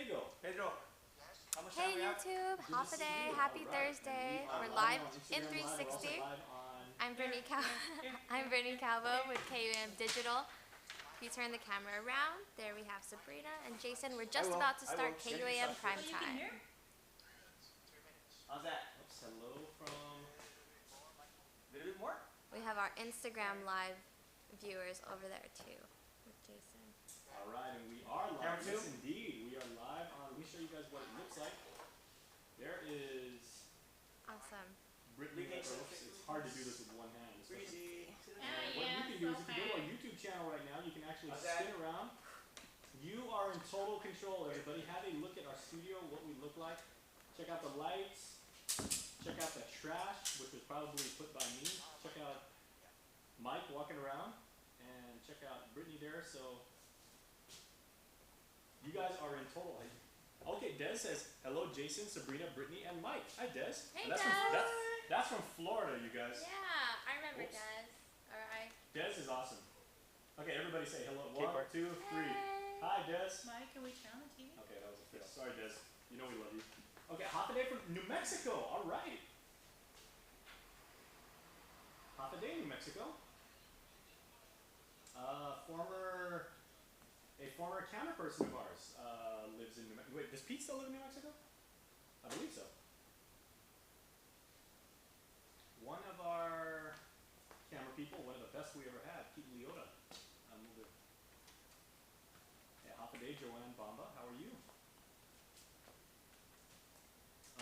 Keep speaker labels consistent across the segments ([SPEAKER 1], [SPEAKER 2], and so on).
[SPEAKER 1] Pedro.
[SPEAKER 2] Pedro, how much time
[SPEAKER 3] Hey
[SPEAKER 2] we have?
[SPEAKER 3] YouTube,
[SPEAKER 1] Good to
[SPEAKER 3] half a
[SPEAKER 1] see
[SPEAKER 3] day,
[SPEAKER 1] you.
[SPEAKER 3] happy
[SPEAKER 1] All right.
[SPEAKER 3] Thursday.
[SPEAKER 1] And we
[SPEAKER 3] We're
[SPEAKER 1] are
[SPEAKER 3] live
[SPEAKER 1] on
[SPEAKER 3] in
[SPEAKER 1] Instagram Live. We're also
[SPEAKER 3] 360.
[SPEAKER 1] live on.
[SPEAKER 3] I'm Brittany Calvo with KUAM Digital. If you turn the camera around, there we have Sabrina and Jason. We're just about to start KUAM prime time.
[SPEAKER 2] How's that?
[SPEAKER 1] Oops, hello from.
[SPEAKER 2] A little bit more?
[SPEAKER 3] We have our Instagram Live viewers over there too with Jason.
[SPEAKER 1] All right, and we are live.
[SPEAKER 2] Camera two?
[SPEAKER 1] Yes, indeed. We are live on. Let me show you guys what it looks like. There is.
[SPEAKER 3] Awesome.
[SPEAKER 1] Brittany. It's hard to do this with one hand.
[SPEAKER 2] Breezy.
[SPEAKER 1] And what you can do is if you go to our YouTube channel right now, you can actually spin around. You are in total control, everybody. Have a look at our studio, what we look like. Check out the lights. Check out the trash, which was probably put by me. Check out Mike walking around. And check out Brittany there. So you guys are in total. Okay, Des says, hello Jason, Sabrina, Brittany, and Mike. Hi Des.
[SPEAKER 3] Hey
[SPEAKER 1] Des. That's from Florida, you guys.
[SPEAKER 3] Yeah, I remember
[SPEAKER 1] Oops.
[SPEAKER 3] Des. Alright.
[SPEAKER 1] Des is awesome. Okay, everybody say hello.
[SPEAKER 2] Okay,
[SPEAKER 1] 1, 2, 3.
[SPEAKER 3] Hey.
[SPEAKER 1] Hi, Des.
[SPEAKER 4] Mike, can we count on TV?
[SPEAKER 1] Okay, that was a fail. Sorry, Des. You know we love you. Okay, half a day from New Mexico. All right. Half a day, New Mexico. A former camera person of ours lives in New Mexico. Wait, does Pete still live in New Mexico? I believe so. One of our camera people, one of the best we ever had, Pete Leota. Yeah, half a day, Joanne Bamba. How are you?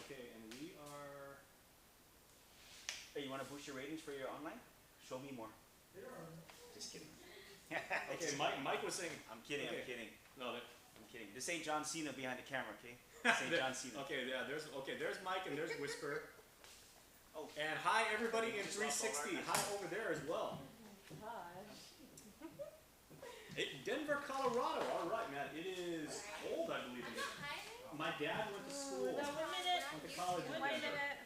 [SPEAKER 1] Okay, and we are.
[SPEAKER 2] Hey, you want to boost your ratings for your online? Show me more. Just kidding.
[SPEAKER 1] Okay, Mike was saying.
[SPEAKER 2] I'm kidding,
[SPEAKER 1] Okay.
[SPEAKER 2] I'm kidding.
[SPEAKER 1] No,
[SPEAKER 2] I'm kidding. This ain't John Cena behind the camera, okay? This ain't John Cena.
[SPEAKER 1] Okay, yeah, there's Mike and there's Whisper.
[SPEAKER 2] Oh.
[SPEAKER 1] And hi everybody in 360. Hi over there as well. Denver, Colorado. All right, man. It is cold, I believe. My dad went to school.
[SPEAKER 4] No, 1 minute.
[SPEAKER 1] Went to college in
[SPEAKER 4] Wait a
[SPEAKER 1] Denver.
[SPEAKER 4] minute.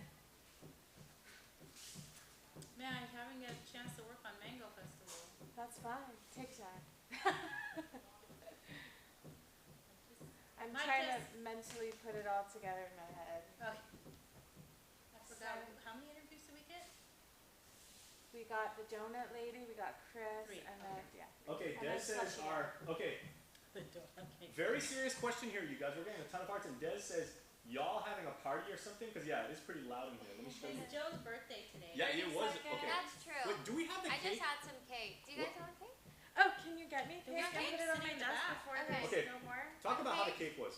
[SPEAKER 4] Man, I haven't got a chance to work on Mango Festival.
[SPEAKER 5] That's fine. Take time. I'm
[SPEAKER 4] Mike,
[SPEAKER 5] trying
[SPEAKER 4] yes.
[SPEAKER 5] to mentally put it all together in my head.
[SPEAKER 4] Okay. I forgot. How many interviews did we get?
[SPEAKER 5] We got the donut lady, we got Chris,
[SPEAKER 4] 3,
[SPEAKER 5] and then, yeah.
[SPEAKER 1] Okay,
[SPEAKER 5] And
[SPEAKER 1] Des
[SPEAKER 5] then
[SPEAKER 1] says
[SPEAKER 5] Slushy.
[SPEAKER 1] okay,
[SPEAKER 4] Okay.
[SPEAKER 1] very serious question here, you guys. We're getting a ton of hearts, and Des says, y'all having a party or something? Because yeah, it is pretty loud in here. Let me show you.
[SPEAKER 4] It's Joe's birthday today.
[SPEAKER 1] Yeah, it was. Okay.
[SPEAKER 3] That's true.
[SPEAKER 1] Wait, do we have the
[SPEAKER 3] I
[SPEAKER 1] cake?
[SPEAKER 3] just had some cake. Do you guys want cake?
[SPEAKER 5] Oh, can you get me
[SPEAKER 4] Do we
[SPEAKER 5] cake?
[SPEAKER 4] have
[SPEAKER 5] I put
[SPEAKER 4] cake
[SPEAKER 5] it on my
[SPEAKER 4] sitting in the
[SPEAKER 5] desk
[SPEAKER 4] back?
[SPEAKER 5] before
[SPEAKER 3] Okay.
[SPEAKER 5] there's
[SPEAKER 1] Okay.
[SPEAKER 5] no more.
[SPEAKER 1] Talk about how the cake was.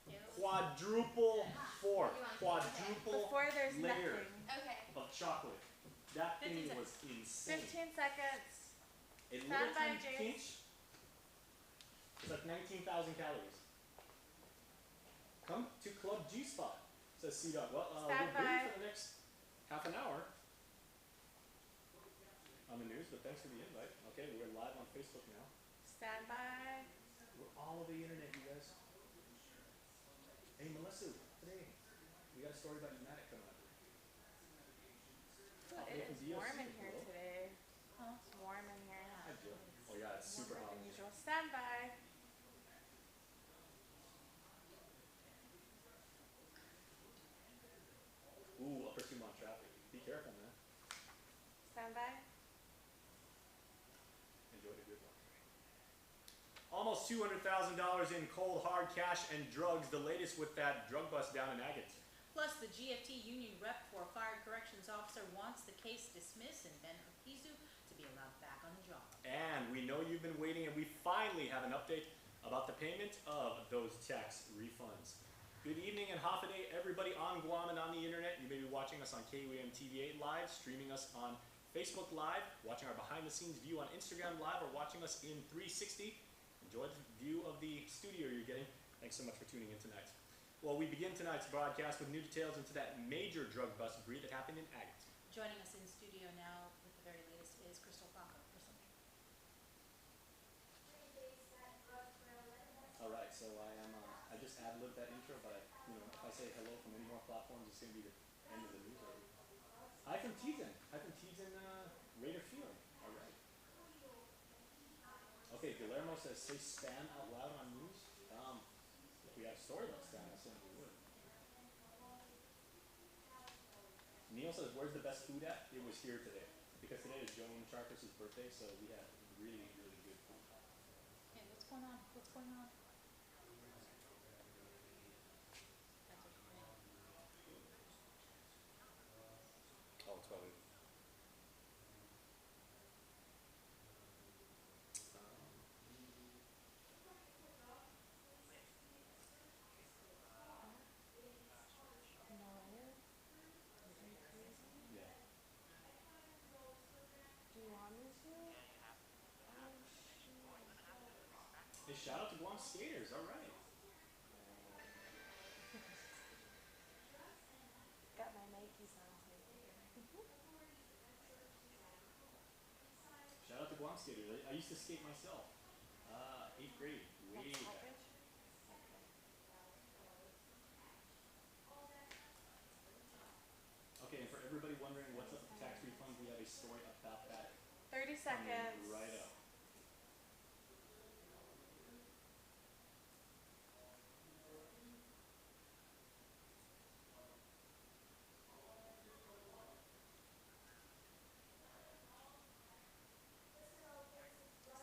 [SPEAKER 4] Ew.
[SPEAKER 1] Quadruple fork.
[SPEAKER 3] You want
[SPEAKER 1] Quadruple
[SPEAKER 5] Before there's
[SPEAKER 1] layer
[SPEAKER 5] nothing.
[SPEAKER 3] Okay.
[SPEAKER 1] of chocolate. That
[SPEAKER 4] 15
[SPEAKER 1] thing was insane.
[SPEAKER 5] 15 seconds.
[SPEAKER 1] A
[SPEAKER 5] Stand
[SPEAKER 1] little
[SPEAKER 5] by,
[SPEAKER 1] tiny
[SPEAKER 5] Jace.
[SPEAKER 1] pinch. It's like 19,000 calories. Come to Club G Spot, says C-Dog. Well,
[SPEAKER 5] Stand
[SPEAKER 1] we're busy
[SPEAKER 5] by.
[SPEAKER 1] for the next half an hour on the news, but thanks for the invite. Okay, we're live on Facebook now.
[SPEAKER 5] Stand by.
[SPEAKER 1] We're all over the internet, you guys. Hey, Melissa, today we got a story about Pneumatic coming up.
[SPEAKER 5] It is warm in here today.
[SPEAKER 4] Huh?
[SPEAKER 5] It's warm in here.
[SPEAKER 1] Hi, Jill. Oh yeah, it's super
[SPEAKER 5] Warmer
[SPEAKER 1] hot.
[SPEAKER 5] than usual. Stand by.
[SPEAKER 1] Ooh, upper Fremont traffic. Be careful, man.
[SPEAKER 5] Stand by.
[SPEAKER 1] Enjoy the good one. Almost $200,000 in cold hard cash and drugs. The latest with that drug bust down in Agate.
[SPEAKER 4] Plus, the GFT union rep for a fired corrections officer wants the case dismissed and Ben Arpizu to be allowed back on the job.
[SPEAKER 1] And we know you've been waiting, and we finally have an update about the payment of those tax refunds. Good evening and half a day, everybody on Guam and on the internet. You may be watching us on KUAM TV 8 Live, streaming us on Facebook Live, watching our behind-the-scenes view on Instagram Live, or watching us in 360. Enjoy the view of the studio you're getting. Thanks so much for tuning in tonight. Well, we begin tonight's broadcast with new details into that major drug bust breed that happened in Agate.
[SPEAKER 4] Joining us in studio now with the very latest is Crystal Paco.
[SPEAKER 1] All right, so I just ad-libbed that intro, but if I say hello from any more platforms, it's going to be the end of the news already. Hi from Teasen. Hi from Teasen, Raider Feeling. All right. Okay, Guillermo says, say spam out loud on news. If we have a story certainly would. Neil says, where's the best food at? It was here today. Because today is Joan Charkis' birthday, so we had really, really good food.
[SPEAKER 4] Hey, what's going on? What's going on? That's okay.
[SPEAKER 1] Oh, it's probably. Yeah.
[SPEAKER 5] Do you want me to?
[SPEAKER 1] Hey, shout out to Guam skaters. All right.
[SPEAKER 5] Got my Nikes on too.
[SPEAKER 1] Shout out to Guam skaters. I used to skate myself. 8th grade. Way
[SPEAKER 5] Next
[SPEAKER 1] back.
[SPEAKER 5] package? Okay.
[SPEAKER 1] Okay, and for everybody wondering what's up with the tax refunds, we have a story about that
[SPEAKER 5] 30
[SPEAKER 1] coming
[SPEAKER 5] seconds.
[SPEAKER 1] right up.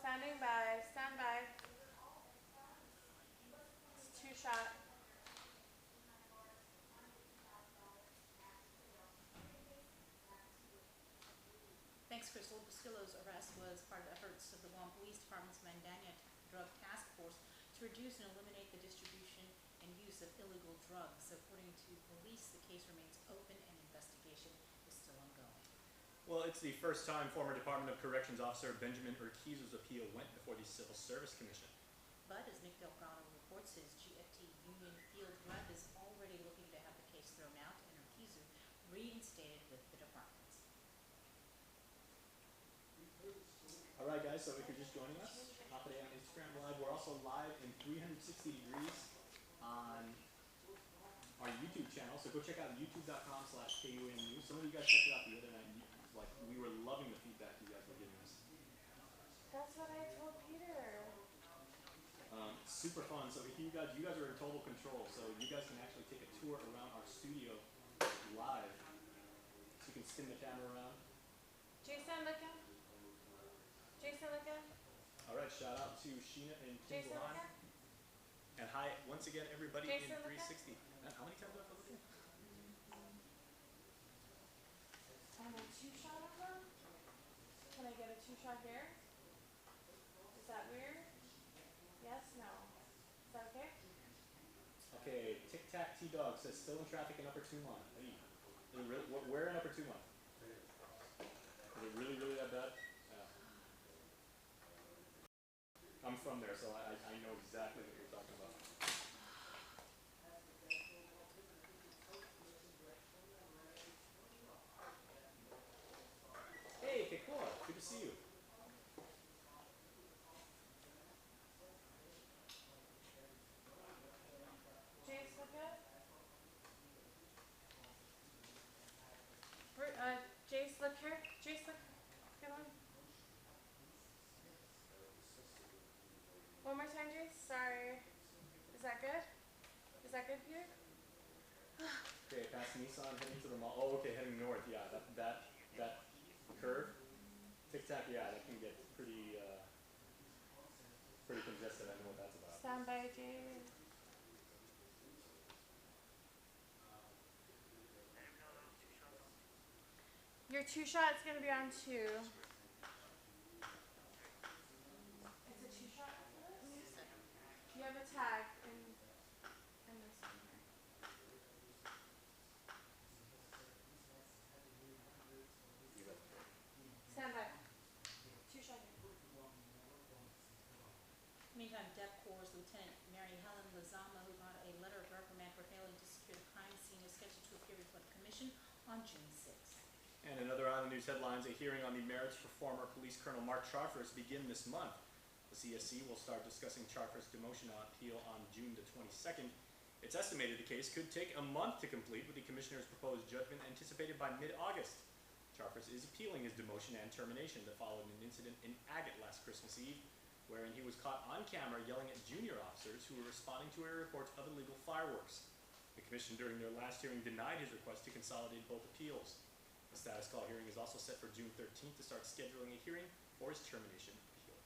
[SPEAKER 5] Standing by. Stand by. It's 2-shot.
[SPEAKER 4] Thanks, Crystal. Bustillo's arrest was part of efforts of the Guam Police Department's Mandania Drug Task Force to reduce and eliminate the distribution and use of illegal drugs. According to police, the case remains open and investigation is still ongoing.
[SPEAKER 1] Well, it's the first time former Department of Corrections Officer Benjamin Urquizo's appeal went before the Civil Service Commission.
[SPEAKER 4] But as Nick Delgado reports, his GFT Union Field Rep is already looking to have the case thrown out and Urquizo reinstated with the department.
[SPEAKER 1] Alright guys, so if you're just joining us, Hop Day on Instagram Live. We're also live in 360 degrees on our YouTube channel. So go check out youtube.com/KUAM News. Some of you guys checked it out the other night and like we were loving the feedback you guys were giving us.
[SPEAKER 5] That's what I told Peter.
[SPEAKER 1] Super fun. So if you guys are in total control, so you guys can actually take a tour around our studio live. So you can spin the camera around.
[SPEAKER 5] Jason, look in. Jason, look in.
[SPEAKER 1] Alright, shout out to Sheena and Kim
[SPEAKER 5] Jason, look
[SPEAKER 1] Gohan.
[SPEAKER 5] in.
[SPEAKER 1] And hi once again everybody
[SPEAKER 5] Jason,
[SPEAKER 1] in
[SPEAKER 5] look at-
[SPEAKER 1] 360. Man, how many times do I have to look in?
[SPEAKER 5] And a 2-shot of them? Can I get a 2-shot here? Is that weird? Yes, no. Is that okay?
[SPEAKER 1] Okay, Tic Tac T-Dog says still in traffic in Upper Tumon. Hey, is it really, where in Upper Tumon? Is it really, really that bad? Yeah. I'm from there, so I know exactly what you're talking about. Hey, Kekua, good to see you.
[SPEAKER 5] Jace, look good? Jace, look here. Jace, look. Come on. One more time, Jace. Sorry. Is that good? Is that good, Peter?
[SPEAKER 1] Okay, past Nissan, heading to the mall. Oh, okay, heading north. Yeah, that curve. Tic Tac, yeah, that can get pretty congested. I know what that's about.
[SPEAKER 5] Stand by, Jace. Your 2-shot is going to be on 2. It's a 2-shot for this? You have a tag in this one here. Stand by. 2-shot here.
[SPEAKER 4] Meantime, DEPCOR's Lieutenant Mary Helen Lazama, who got a letter of reprimand for failing to secure the crime scene, is scheduled to appear before the commission on June 6th.
[SPEAKER 1] And another on the news headlines, a hearing on the merits for former Police Colonel Mark Charfers begin this month. The CSC will start discussing Charfers' demotion appeal on June the 22nd. It's estimated the case could take a month to complete, with the commissioner's proposed judgment anticipated by mid-August. Charfers is appealing his demotion and termination that followed an incident in Agate last Christmas Eve. wherein he was caught on camera yelling at junior officers who were responding to a report of illegal fireworks. The commission during their last hearing denied his request to consolidate both appeals. The status call hearing is also set for June 13th to start scheduling a hearing for his termination appeal.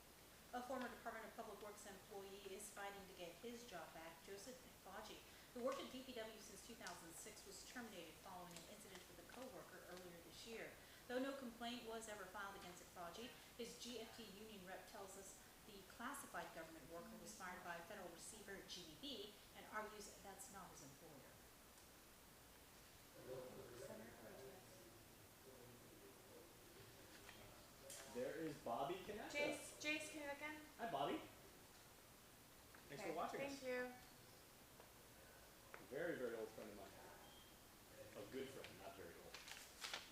[SPEAKER 4] A former Department of Public Works employee is fighting to get his job back. Joseph Faji, who worked at DPW since 2006, was terminated following an incident with a coworker earlier this year. Though no complaint was ever filed against Faji, his GFT union rep tells us the classified government worker was fired by federal receiver GEB and argues that's not his employer.
[SPEAKER 1] There is Bobby Canessa.
[SPEAKER 5] Jace, can you look in?
[SPEAKER 1] Hi, Bobby. Thanks for watching
[SPEAKER 5] Thank
[SPEAKER 1] us.
[SPEAKER 5] you.
[SPEAKER 1] Very, very old friend of mine. A good friend, not very old.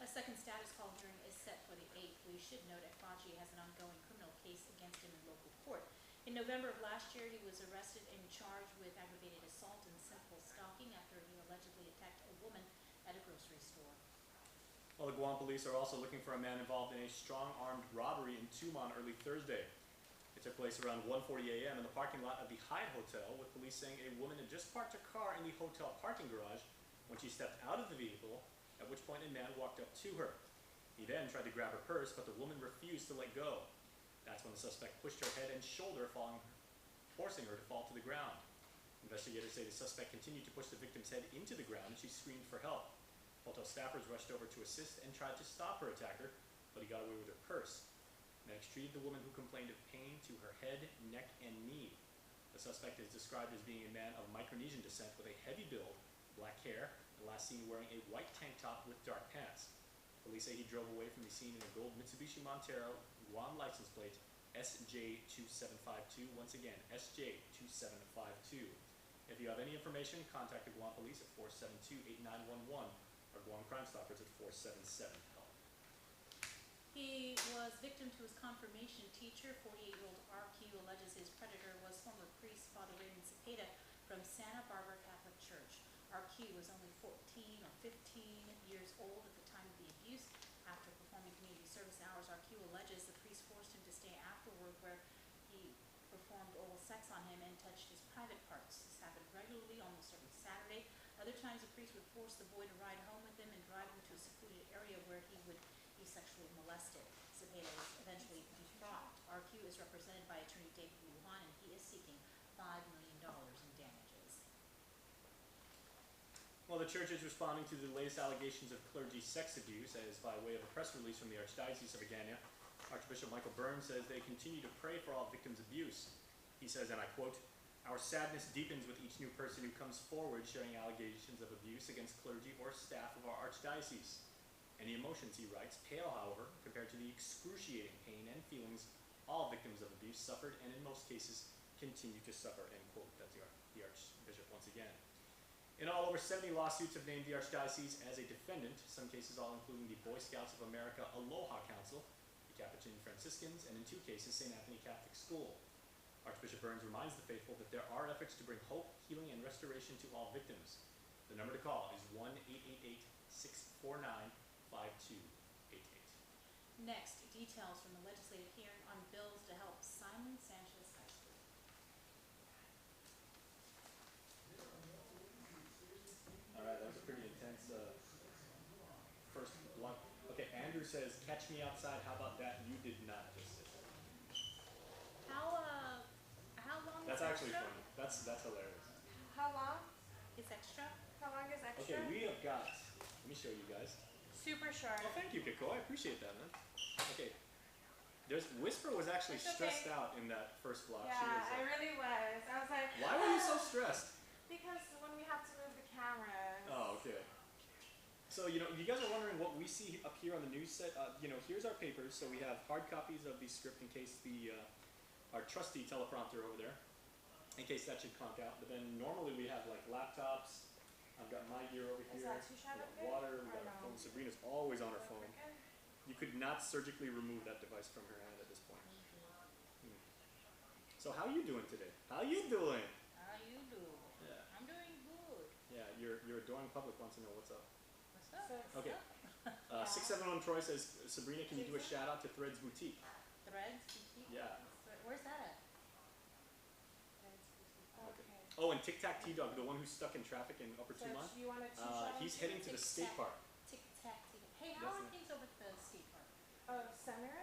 [SPEAKER 4] A second status call hearing is set for the 8th. We should note Faji has an ongoing criminal case against him in local court. In November of last year, he was arrested and charged with aggravated assault and simple stalking after he allegedly attacked a woman at a grocery store.
[SPEAKER 1] Well, the Guam police are also looking for a man involved in a strong-armed robbery in Tumon early Thursday. It took place around 1:40 a.m. in the parking lot of the Hyatt Hotel, with police saying a woman had just parked her car in the hotel parking garage when she stepped out of the vehicle, at which point a man walked up to her. He then tried to grab her purse, but the woman refused to let go. That's when the suspect pushed her head and shoulder, forcing her to fall to the ground. Investigators say the suspect continued to push the victim's head into the ground and she screamed for help. Hotel staffers rushed over to assist and tried to stop her attacker, but he got away with her purse. Medics treated the woman who complained of pain to her head, neck, and knee. The suspect is described as being a man of Micronesian descent with a heavy build, black hair, and last seen wearing a white tank top with dark pants. Police say he drove away from the scene in a gold Mitsubishi Montero Guam license plate SJ2752. Once again, SJ2752. If you have any information, contact the Guam Police at 472-8911 or Guam Crime Stoppers at 477-HELP.
[SPEAKER 4] He was victim to his confirmation teacher. 48-year-old RQ alleges his predator was former priest Father Raymond Cepeda from Santa Barbara Catholic Church. RQ was only 14 or 15 years old at the time of the abuse. After performing community service hours, RQ alleges the priest forced him to stay afterward, where he performed oral sex on him and touched his private parts. This happened regularly, almost every Saturday. Other times, the priest would force the boy to ride home with him and drive him to a secluded area where he would be sexually molested. Cepeda was eventually defrocked. RQ is represented by attorney David Lujan, and he is seeking $5 million in damages.
[SPEAKER 1] Well, the church is responding to the latest allegations of clergy sex abuse, as by way of a press release from the Archdiocese of Agana, Archbishop Michael Burns says they continue to pray for all victims of abuse. He says, and I quote, "Our sadness deepens with each new person who comes forward sharing allegations of abuse against clergy or staff of our Archdiocese. Any emotions," he writes, "pale, however, compared to the excruciating pain and feelings all victims of abuse suffered and in most cases continue to suffer," end quote. That's the Archbishop once again. In all, over 70 lawsuits have named the Archdiocese as a defendant, some cases all including the Boy Scouts of America Aloha Council, the Capuchin Franciscans, and in 2 cases, St. Anthony Catholic School. Archbishop Burns reminds the faithful that there are efforts to bring hope, healing, and restoration to all victims. The number to call is 1-888-649-5288.
[SPEAKER 4] Next, details from the legislative hearing on bills to help Simon Sanchez High School.
[SPEAKER 1] All right, that was a pretty intense first block. Okay, Andrew says, "Catch me outside." How about that? You did not just say that.
[SPEAKER 4] How long
[SPEAKER 1] That's
[SPEAKER 4] is
[SPEAKER 1] actually
[SPEAKER 4] extra?
[SPEAKER 1] funny. That's hilarious.
[SPEAKER 5] How long?
[SPEAKER 4] Is extra?
[SPEAKER 5] How long is extra?
[SPEAKER 1] Okay, we have got, let me show you guys.
[SPEAKER 5] Super short.
[SPEAKER 1] Oh, thank you, Kiko. I appreciate that, man. Okay. Whisper was actually
[SPEAKER 5] It's okay.
[SPEAKER 1] stressed out in that first block. She
[SPEAKER 5] Yeah,
[SPEAKER 1] was
[SPEAKER 5] I really was. I was like,
[SPEAKER 1] why were you so stressed?
[SPEAKER 5] because when we have to move the cameras.
[SPEAKER 1] Oh, okay. So, you guys are wondering what we see up here on the news set. Here's our papers. So we have hard copies of the script in case our trusty teleprompter over there, in case that should conk out. But then normally we have like laptops. I've got my gear over
[SPEAKER 5] Is
[SPEAKER 1] here.
[SPEAKER 5] that too shallow?
[SPEAKER 1] We got water. We got our phone. Sabrina's always on her phone. You could not surgically remove that device from her hand at this point. So how you doing today? How you doing?
[SPEAKER 4] How you do?
[SPEAKER 1] Yeah.
[SPEAKER 4] I'm doing good.
[SPEAKER 1] Yeah, your adoring public wants to know what's up.
[SPEAKER 4] What's up?
[SPEAKER 1] Okay. 671 Troy says, Sabrina, can you do a shout out to Threads Boutique?
[SPEAKER 4] Threads? Boutique?
[SPEAKER 1] Yeah.
[SPEAKER 4] Where's that at?
[SPEAKER 1] Oh, and Tic Tac T-Dog, the one who's stuck in traffic in Upper
[SPEAKER 5] So
[SPEAKER 1] Tumon,
[SPEAKER 5] you want a two-shot?
[SPEAKER 1] he's heading to the skate park.
[SPEAKER 4] Tic-tac-toe. Hey, how are things over at the skate park?
[SPEAKER 5] Center?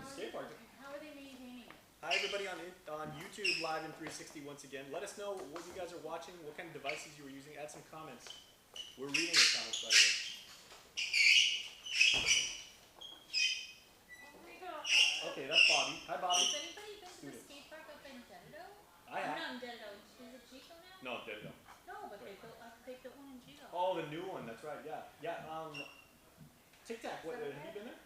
[SPEAKER 1] Skate park.
[SPEAKER 4] How are they maintaining it?
[SPEAKER 1] Hi everybody on YouTube live in 360 once again. Let us know what you guys are watching, what kind of devices you were using. Add some comments. We're reading your comments, by the way. Okay, that's Bobby. Hi, Bobby.
[SPEAKER 4] Has anybody been to the skate park up in Dededo?
[SPEAKER 1] I have.
[SPEAKER 4] Not in Dededo. Is it Chico now?
[SPEAKER 1] No, there you go.
[SPEAKER 4] No, but they built one in Chico.
[SPEAKER 1] Oh, the new one. That's right. Yeah, yeah. Tic Tac. What? Have you been there?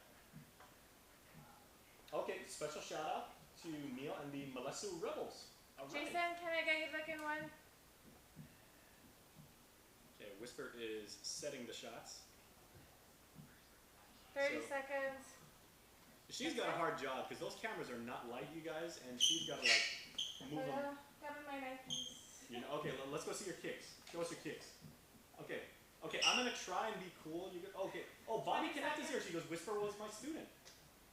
[SPEAKER 1] Okay. Special shout out to Neil and the Malesu Rebels. All right.
[SPEAKER 5] Jason, can I get you looking one?
[SPEAKER 1] Okay. Whisper is setting the shots.
[SPEAKER 5] 30
[SPEAKER 1] So-
[SPEAKER 5] seconds.
[SPEAKER 1] She's got a hard job because those cameras are not light, you guys, and she's got to like move them.
[SPEAKER 5] Grabbing my Nikes.
[SPEAKER 1] You know, okay, let's go see your kicks. Show us your kicks. Okay, okay, I'm gonna try and be cool. You go, okay. Oh, Bobby
[SPEAKER 5] 20
[SPEAKER 1] Connect is here. She goes, Whisper was my student.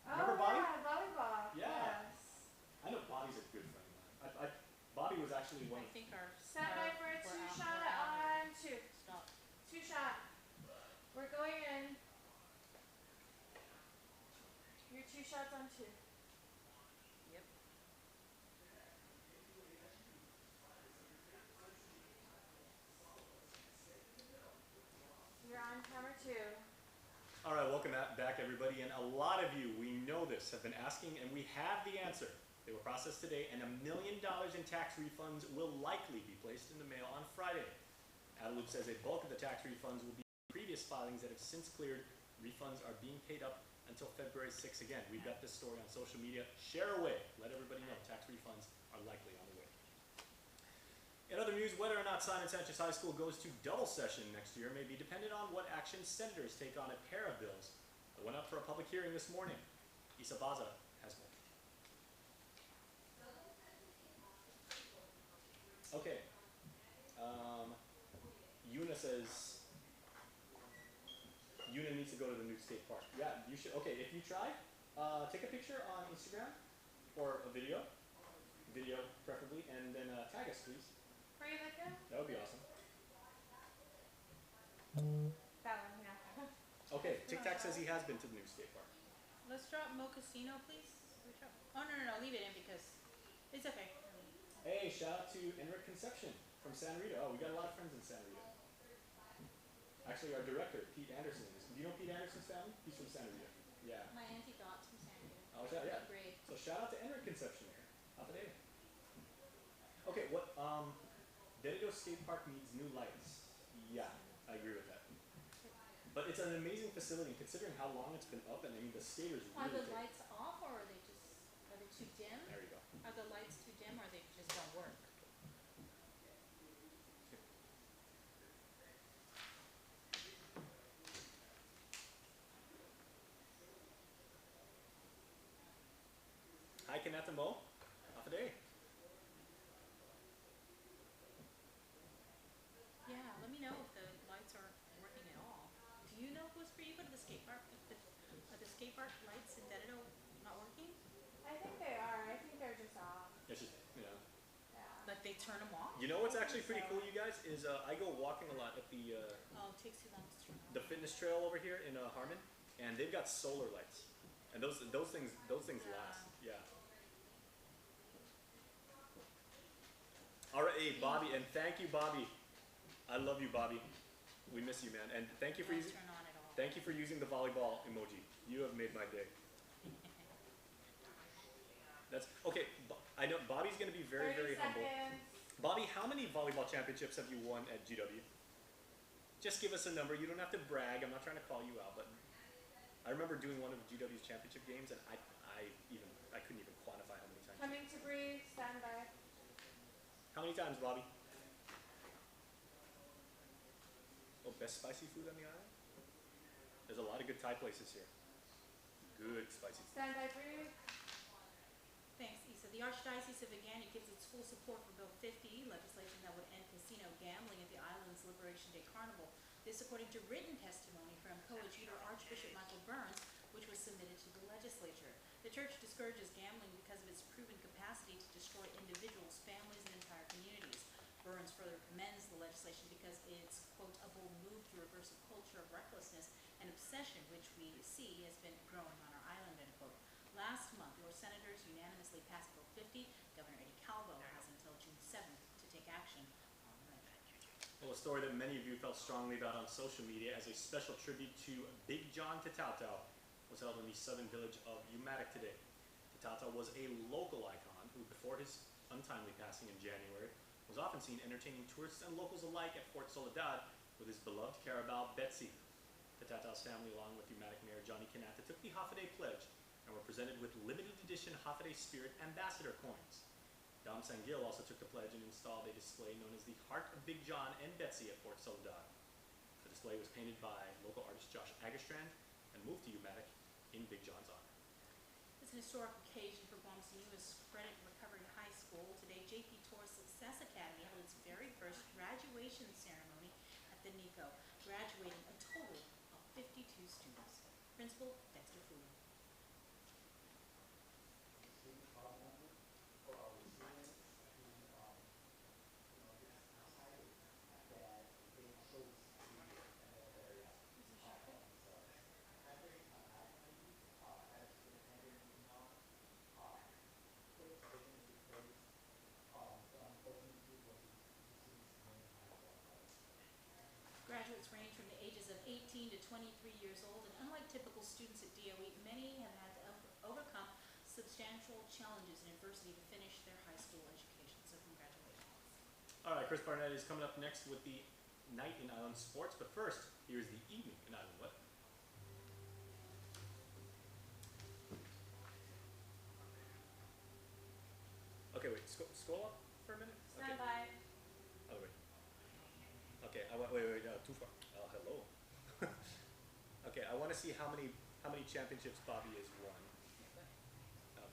[SPEAKER 5] Oh,
[SPEAKER 1] Remember Bobby?
[SPEAKER 5] yeah, volleyball.
[SPEAKER 1] Yeah.
[SPEAKER 5] Yes.
[SPEAKER 1] I know Bobby's a good friend of mine. Bobby was actually one.
[SPEAKER 4] I think our
[SPEAKER 5] Stand by for a
[SPEAKER 4] we're
[SPEAKER 5] two-shot
[SPEAKER 4] out.
[SPEAKER 5] on two.
[SPEAKER 4] Stop.
[SPEAKER 5] Two-shot. We're going in. Your two shots on two.
[SPEAKER 4] Yep.
[SPEAKER 5] You're on camera two.
[SPEAKER 1] All right, welcome back, everybody. And a lot of you, we know this, have been asking, and we have the answer. They were processed today, and $1 million in tax refunds will likely be placed in the mail on Friday. Adeloop says a bulk of the tax refunds will be previous filings that have since cleared. Refunds are being paid up until February 6th. Again, we've got this story on social media. Share away. Let everybody know tax refunds are likely on the way. In other news, whether or not Simon Sanchez High School goes to double session next year may be dependent on what action senators take on a pair of bills that went up for a public hearing this morning. Isa Baza has more. Okay. Yuna says, Yuna needs to go to the new skate park. Yeah, you should. Okay, if you try, take a picture on Instagram or a video preferably, and then tag us, please.
[SPEAKER 5] Are you looking?
[SPEAKER 1] That would be awesome.
[SPEAKER 5] That one, yeah.
[SPEAKER 1] Okay, Tic Tac says he has been to the new skate park.
[SPEAKER 4] Let's drop Mo Casino, please. Oh, no, leave it in because it's okay.
[SPEAKER 1] Hey, shout out to Enric Conception from San Rita. Oh, we got a lot of friends in San Rita. Actually, our director, Pete Anderson. Do you know Pete Anderson's family? He's from San Rita. Yeah.
[SPEAKER 4] My auntie Dot's from San Diego.
[SPEAKER 1] Oh, yeah.
[SPEAKER 4] Great.
[SPEAKER 1] So shout out to Enric Conception here. Afadale. Okay, what, Dededo Skate Park needs new lights. Yeah, I agree with that. But it's an amazing facility, considering how long it's been up, and I mean, the skaters
[SPEAKER 4] Are
[SPEAKER 1] really
[SPEAKER 4] the
[SPEAKER 1] take.
[SPEAKER 4] lights off or are they too dim?
[SPEAKER 1] There you go.
[SPEAKER 4] Are the lights too dim or they just don't work?
[SPEAKER 1] Hi, Kenneth and Mo. Afadale.
[SPEAKER 4] Yeah, let me know if the lights aren't working at all. Do you know, Whisper, you go to the skate park? Are the skate park lights in Dededo not working?
[SPEAKER 5] I think they are. I think they're just off.
[SPEAKER 1] It's just,
[SPEAKER 5] Yeah.
[SPEAKER 4] Like they turn them off?
[SPEAKER 1] You know what's actually pretty cool, you guys, is I go walking a lot at the
[SPEAKER 4] Oh, it takes too long to turn
[SPEAKER 1] the
[SPEAKER 4] off.
[SPEAKER 1] fitness trail over here in Harmon, and they've got solar lights, and those things last. Yeah. All right, hey Bobby, and thank you, Bobby. I love you, Bobby. We miss you, man, and thank you for
[SPEAKER 4] Don't
[SPEAKER 1] using
[SPEAKER 4] turn on at all.
[SPEAKER 1] thank you for using the volleyball emoji. You have made my day. That's okay. I know Bobby's gonna be very,
[SPEAKER 5] 30
[SPEAKER 1] very humble.
[SPEAKER 5] seconds.
[SPEAKER 1] Bobby, how many volleyball championships have you won at GW? Just give us a number. You don't have to brag. I'm not trying to call you out, but I remember doing one of GW's championship games, and I couldn't even quantify how many times.
[SPEAKER 5] Coming to breathe. Stand by.
[SPEAKER 1] How many times, Bobby? Oh, best spicy food on the island? There's a lot of good Thai places here. Good spicy food.
[SPEAKER 5] Stand by, breathe.
[SPEAKER 4] Thanks, Issa. The Archdiocese of Agana gives its full support for Bill 50, legislation that would end casino gambling at the island's Liberation Day Carnival. This according to written testimony from Coadjutor Archbishop Michael Burns, which was submitted to the legislature. The church discourages gambling because of its proven capacity to destroy individuals, families, and entire communities. Burns further commends the legislation because it's, quote, a bold move to reverse a culture of recklessness and obsession which we see has been growing on our island, end quote. Last month, your senators unanimously passed Bill 50. Governor Eddie Calvo has until June 7th to take action on the measure.
[SPEAKER 1] Well, a story that many of you felt strongly about on social media as a special tribute to Big John Tatao was held in the southern village of Umatic today. Tatao was a local icon who, before his untimely passing in January, was often seen entertaining tourists and locals alike at Fort Soledad with his beloved carabao Betsy. Tatatao's family, along with Umatic Mayor Johnny Kanata, took the Hafaday Pledge and were presented with limited edition Hafaday Spirit Ambassador coins. Dom Sangil also took the pledge and installed a display known as the Heart of Big John and Betsy at Fort Soledad. The display was painted by local artist Josh Agastrand and moved to Umatic in Big John's honor.
[SPEAKER 4] It's an historic occasion for Guam's newest credit recovery high school. Today, JP Torres Success Academy held its very first graduation ceremony at the NICO, graduating a total of 52 students. Principal Dexter Fuller. Graduates range from the ages of 18 to 23 years old, and unlike typical students at DOE, many have had to overcome substantial challenges and adversity to finish their high school education. So congratulations.
[SPEAKER 1] All right, Chris Barnett is coming up next with the night in Island Sports, but first, here's the evening in Island Weather. Okay, wait, scroll up for a minute.
[SPEAKER 5] Stand
[SPEAKER 1] Okay.
[SPEAKER 5] by.
[SPEAKER 1] Oh, wait. Okay, wait, too far. Oh, hello. Okay, I want to see how many championships Bobby has won.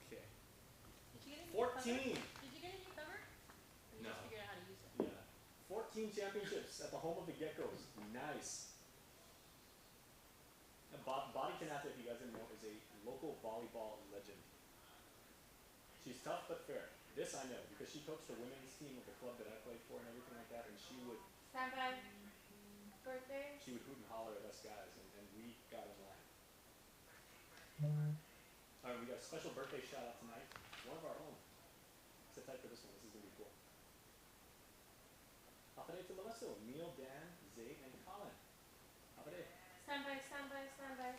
[SPEAKER 1] Okay.
[SPEAKER 4] Did you get a new cover?
[SPEAKER 1] 14.
[SPEAKER 4] Did you get a new cover? Or you
[SPEAKER 1] No.
[SPEAKER 4] just figured out how to use it?
[SPEAKER 1] Yeah. 14 championships at the home of the Geckos. Nice. Now, Bobby Kanata, if you guys didn't know, is a local volleyball legend. She's tough but fair. This I know because she coached the women's team of the club that I played for and everything like that, and she would
[SPEAKER 5] Stand by. Birthday.
[SPEAKER 1] hoot and holler at us guys, and we got in line. All right, we got a special birthday shout out tonight. One of our own. Sit tight for this one. This is gonna be cool. Hafaday to Melissa, Neil, Dan, Zayd, and Colin. Hafaday.
[SPEAKER 5] Stand by, stand by, stand by.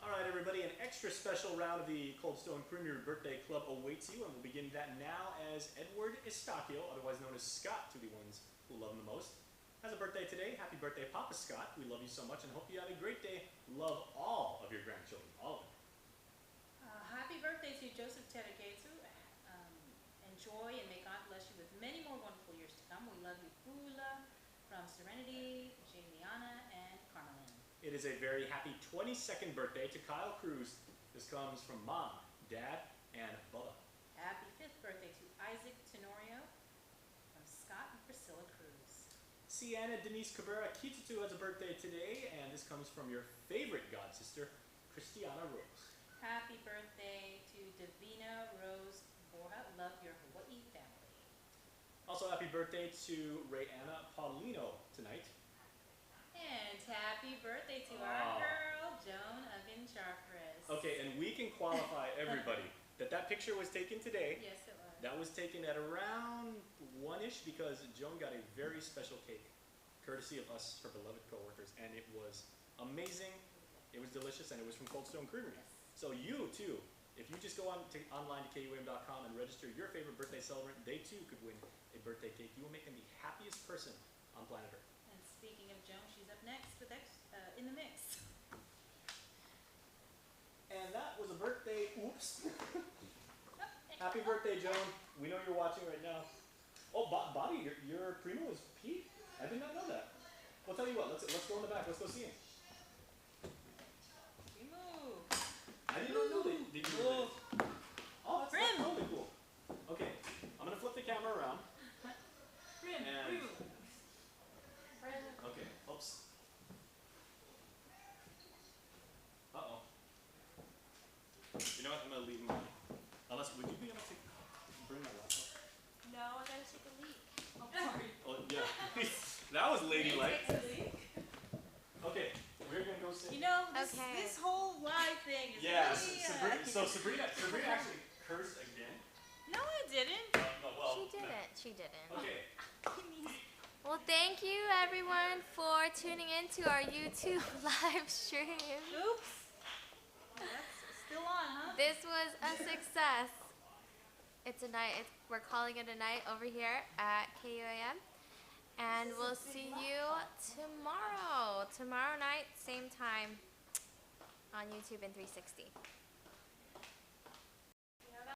[SPEAKER 1] All right, everybody, an extra special round of the Cold Stone Premier Birthday Club awaits you, and we'll begin that now as Edward Estacchio, otherwise known as Scott to the ones who love him the most, has a birthday today. Happy birthday, Papa Scott. We love you so much and hope you have a great day. Love all of your grandchildren, all of them.
[SPEAKER 4] Happy birthday to Joseph Teregetsu. Enjoy and may God bless you with many more wonderful years to come. We love you, Bula, from Serenity, Jayliana, and Carmelin.
[SPEAKER 1] It is a very happy 22nd birthday to Kyle Cruz. This comes from Mom, Dad, and Bubba.
[SPEAKER 4] Happy 5th birthday to Isaac Tenorio from Scott and Priscilla Cruz.
[SPEAKER 1] Sienna Denise Cabrera Kitutu has a birthday today, and this comes from your favorite god sister, Christiana Rose.
[SPEAKER 4] Happy birthday to Davina Rose Borja. Love your Hawaii family.
[SPEAKER 1] Also, happy birthday to Rayanna Paulino tonight.
[SPEAKER 4] And happy birthday to our girl, Joan Agancharfres.
[SPEAKER 1] Okay, and we can qualify everybody that picture was taken today.
[SPEAKER 4] Yes, it was.
[SPEAKER 1] That was taken at around 1-ish because Joan got a very special cake, courtesy of us, her beloved coworkers, and it was amazing, it was delicious, and it was from Cold Stone Creamery.
[SPEAKER 4] Yes.
[SPEAKER 1] So you too, if you just go online to KUAM.com and register your favorite birthday celebrant, they too could win a birthday cake. You will make them the happiest person on planet Earth.
[SPEAKER 4] And speaking of Joan, she's up next with in the mix.
[SPEAKER 1] And that was a birthday, oops. Happy birthday, Joan. We know you're watching right now. Oh, Bobby, your primo is Pete? I did not know that. Well, tell you what, let's go in the back. Let's go see him.
[SPEAKER 4] Remove.
[SPEAKER 1] I did not know that you were related. Oh, that's totally cool. Okay, I'm going to flip the camera around. And, okay, oops. Uh-oh. You know what, I'm going to leave him on. Unless, would you be able to bring my laptop?
[SPEAKER 4] take a leak. Oh, sorry.
[SPEAKER 1] Oh, yeah. That was ladylike.
[SPEAKER 4] Take a leak.
[SPEAKER 1] Okay, we're gonna go sit.
[SPEAKER 4] You know,
[SPEAKER 3] Okay.
[SPEAKER 4] this whole live thing is
[SPEAKER 1] Yeah,
[SPEAKER 4] really,
[SPEAKER 1] Sabrina actually cursed again.
[SPEAKER 4] No, I didn't.
[SPEAKER 1] No, well,
[SPEAKER 3] She didn't. She didn't.
[SPEAKER 1] Okay.
[SPEAKER 3] Well, thank you everyone for tuning in to our YouTube live stream.
[SPEAKER 4] Oops. That's still on, huh?
[SPEAKER 3] This was a success. It's a night. We're calling it a night over here at KUAM. And we'll see you tomorrow. Tomorrow night, same time on YouTube in 360.